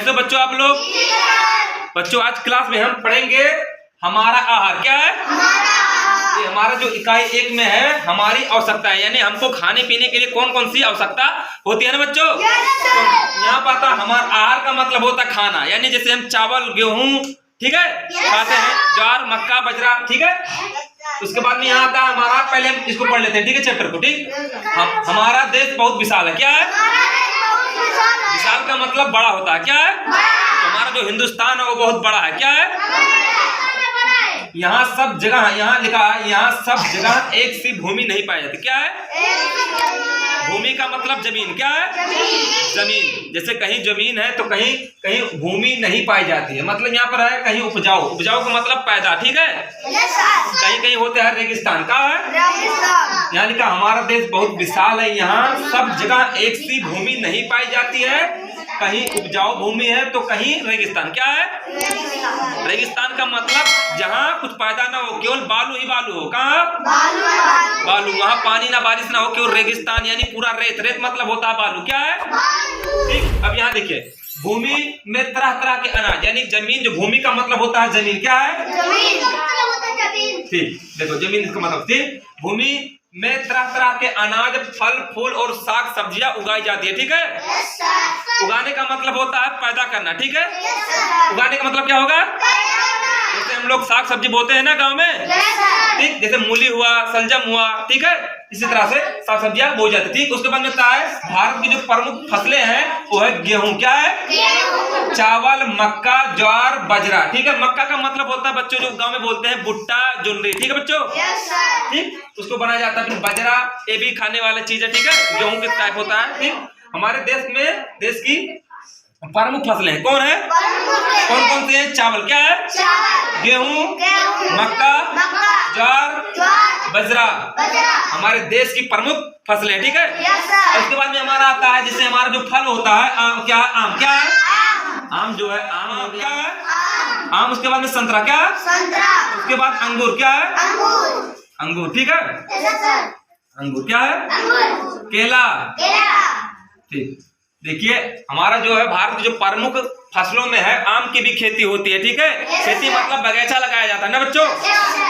कैसे हो बच्चों आप लोग? बच्चों आज क्लास में हम पढ़ेंगे हमारा आहार। क्या है? ये हमारा जो इकाई 1 में है हमारी आवश्यकता है, यानी हमको खाने पीने के लिए कौन कौन सी आवश्यकता होती है ना बच्चों। तो यहाँ पर आता हमारा आहार का मतलब होता है खाना, यानी जैसे हम चावल गेहूं ठीक है खाते हैं, ज्वार मक्का बाजरा ठीक है। उसके बाद में यहाँ आता है हमारा, पहले हम इसको पढ़ लेते हैं ठीक है चैप्टर को। ठीक, हमारा देश बहुत विशाल है। क्या है? विशाल का मतलब बड़ा होता है। क्या है? तो हमारा जो हिंदुस्तान है वो बहुत बड़ा है। क्या है? यहाँ सब जगह, यहाँ लिखा है यहाँ सब जगह एक सी भूमि नहीं पाई जाती। क्या है? भूमि का मतलब जमीन। क्या है? जमीन। जैसे कहीं जमीन है तो कहीं कहीं भूमि नहीं पाई जाती है, मतलब यहाँ पर है कहीं उपजाऊ, उपजाऊ का मतलब पैदा ठीक है। कहीं कहीं होते हैं रेगिस्तान। का है? यहाँ लिखा हमारा देश बहुत विशाल है, यहाँ सब जगह एक सी भूमि नहीं पाई जाती है, कहीं उपजाऊ भूमि है तो कहीं रेगिस्तान। क्या है? रेगिस्तान का मतलब जहाँ कुछ पैदा ना हो, केवल बालू ही बालू हो। कहाँ? बालू। वहाँ पानी ना बारिश ना हो, केवल रेगिस्तान यानी पूरा रेत। रेत मतलब होता है बालू। क्या है? ठीक, अब यहाँ देखिए भूमि में तरह तरह के अनाज, यानी जमीन, जो भूमि का मतलब होता है जमीन। क्या है? ठीक, देखो जमीन इसका मतलब ठीक, भूमि में तरह तरह के अनाज, फल फूल और साग सब्जियां उगाई जाती है। ठीक है। उगाने का मतलब होता है पैदा करना। ठीक है। उगाने का मतलब क्या होगा? जैसे हम लोग साग सब्जी बोते हैं ना गांव में, ठीक, जैसे मूली हुआ, सलजम हुआ, ठीक है, इसी तरह से साग सब्जियां बोई जाती है। ठीक, उसके बाद में क्या है, भारत की जो प्रमुख फसलें हैं वो है गेहूं। क्या है? चावल मक्का ज्वार बाजरा। ठीक है। मक्का का मतलब होता है बच्चों जो गांव में बोलते हैं भुट्टा जोंधरी। ठीक है बच्चों। ठीक, उसको बनाया जाता है। फिर बाजरा ये भी खाने वाला चीज है। ठीक है। गेहूं किस टाइप होता है। ठीक, हमारे देश में देश की प्रमुख फसलें कौन है? कौन कौन से हैं? चावल। क्या है? गेहूं मक्का ज्वार बाजरा हमारे देश की प्रमुख फसलें। ठीक है। उसके बाद में हमारा आता है जिससे हमारा जो फल होता है आम। क्या है? आम। क्या है? आम जो है आम हो गया है आम। उसके बाद में संतरा। क्या है? उसके बाद अंगूर। क्या है? अंगूर। ठीक है। अंगूर। क्या है? केला। ठीक, देखिए हमारा जो है भारत की जो प्रमुख फसलों में है आम की भी खेती होती है। ठीक है। खेती मतलब बगीचा लगाया जाता है ना बच्चों,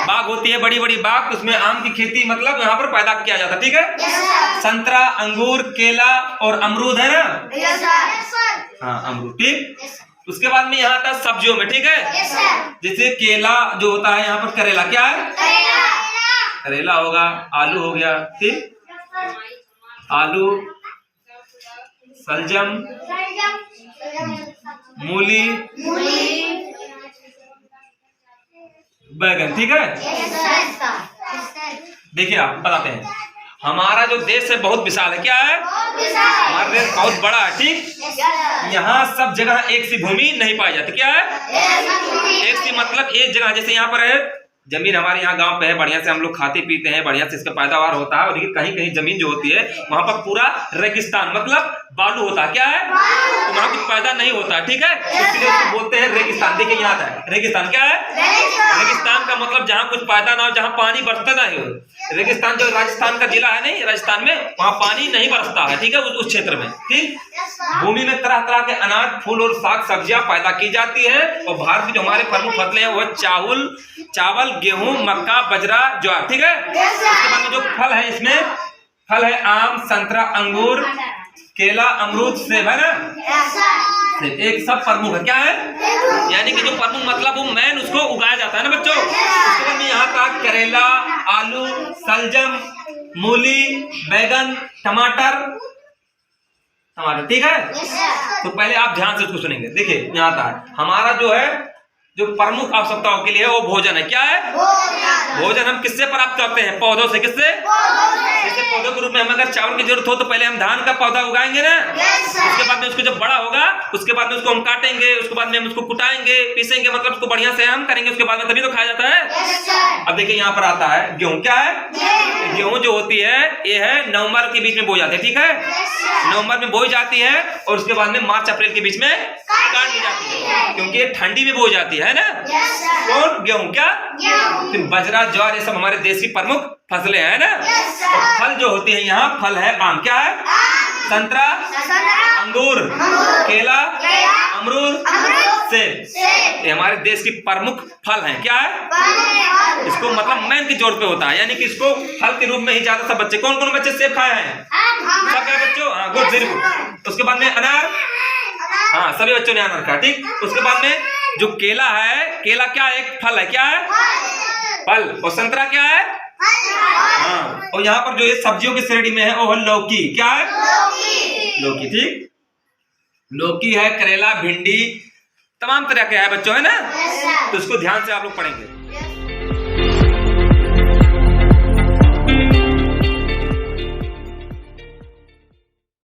बाग होती है बड़ी बड़ी बाग, उसमें आम की खेती मतलब यहाँ पर पैदा किया जाता है। ठीक है। संतरा अंगूर केला और अमरूद है ना। हाँ अमरूद। ठीक, उसके बाद में यहाँ आता है सब्जियों में। ठीक है। जैसे केला जो होता है, यहाँ पर करेला। क्या है? करेला होगा, आलू हो गया। ठीक, आलू सलजम मूली बैगन। ठीक है। देखिए आप बताते हैं हमारा जो देश है बहुत विशाल है। क्या है? हमारा देश बहुत बड़ा है। ठीक, यहाँ सब जगह एक सी भूमि नहीं पाई जाती। क्या है? एक सी मतलब एक जगह, जैसे यहाँ पर है जमीन हमारे यहाँ गांव पे है, बढ़िया से हम लोग खाते पीते हैं, बढ़िया से इसका पैदावार होता है। और लेकिन कहीं कहीं जमीन जो होती है वहां पर पूरा रेगिस्तान मतलब बालू होता है। क्या है? तो वहां कुछ पैदा नहीं होता। ठीक है, इसलिए उसको बोलते हैं रेगिस्तान। देखिए यहाँ आता है रेगिस्तान। क्या है? रेगिस्तान का मतलब जहाँ कुछ पैदा ना हो, जहाँ पानी बरसता नहीं हो। रेगिस्तान जो राजस्थान का जिला है नहीं, राजस्थान में, वहाँ पानी नहीं बरसता है। ठीक है, उस क्षेत्र में। ठीक, भूमि में तरह तरह के अनाज फूल और साग सब्जियां पैदा की जाती है। और भारत की जो हमारे प्रमुख फसलें हैं वो चावल गेहूं मक्का बाजरा ज्वार। ठीक है। उसके बाद में जो फल है, इसमें फल है आम संतरा अंगूर केला अमरूद सेब है ना। एक सब प्रमुख है। क्या है? यानी कि जो प्रमुख मतलब वो मैन उसको उगाया जाता है ना बच्चों। उसके बाद में यहाँ का करेला आलू सलजम मूली बैगन टमाटर। ठीक है। तो पहले आप ध्यान से उसको सुनेंगे। देखिए यहाँ आता है हमारा जो है जो प्रमुख आवश्यकताओं के लिए वो भोजन है। क्या है? भोजन हम किससे प्राप्त करते हैं? पौधों से। किससे? जैसे पौधों के रूप में हमें अगर चावल की जरूरत हो तो पहले हम धान का पौधा उगाएंगे ना। उसके बाद में उसको जब बड़ा होगा उसके बाद में उसको हम काटेंगे, उसके बाद में हम उसको कुटाएंगे पीसेंगे, मतलब उसको बढ़िया से हम करेंगे, उसके बाद में तभी तो खाया जाता है। अब देखिए यहाँ पर आता है गेहूं। क्या है? गेहूं जो होती है ये है नवंबर के बीच में बोई जाती है। ठीक है। नवंबर में बोई जाती है और उसके बाद में मार्च अप्रैल के बीच में काट दी जाती है, क्योंकि ये ठंडी में बोई जाती है ना। कौन? गेहूं। क्या? फिर बाजरा ज्वार ये सब हमारे देश की प्रमुख फसलें हैं ना। तो फल जो होती है यहाँ फल है आम। क्या है? संतरा, अंगूर, केला, अमरूद, सेब। ये हमारे देश की प्रमुख फल हैं। क्या है? इसको मतलब मेन की जोर पे होता है, यानी कि इसको फल के रूप में ही ज्यादा सब बच्चे, कौन कौन बच्चे सेब खाए हैं? सब क्या बच्चों? हाँ, गुड, वेरी गुड। उसके बाद में अनार, हाँ सभी बच्चों ने अनार खाया, ठीक। उसके बाद में जो केला है, केला क्या एक फल है? क्या है? फल। और संतरा क्या है? हाँ। और यहाँ पर जो ये सब्जियों की श्रेणी में है वो है लौकी। क्या है? लौकी, ठीक। लौकी है, करेला, भिंडी, तमाम तरह के है बच्चों, है ना। तो इसको ध्यान से आप लोग पढ़ेंगे।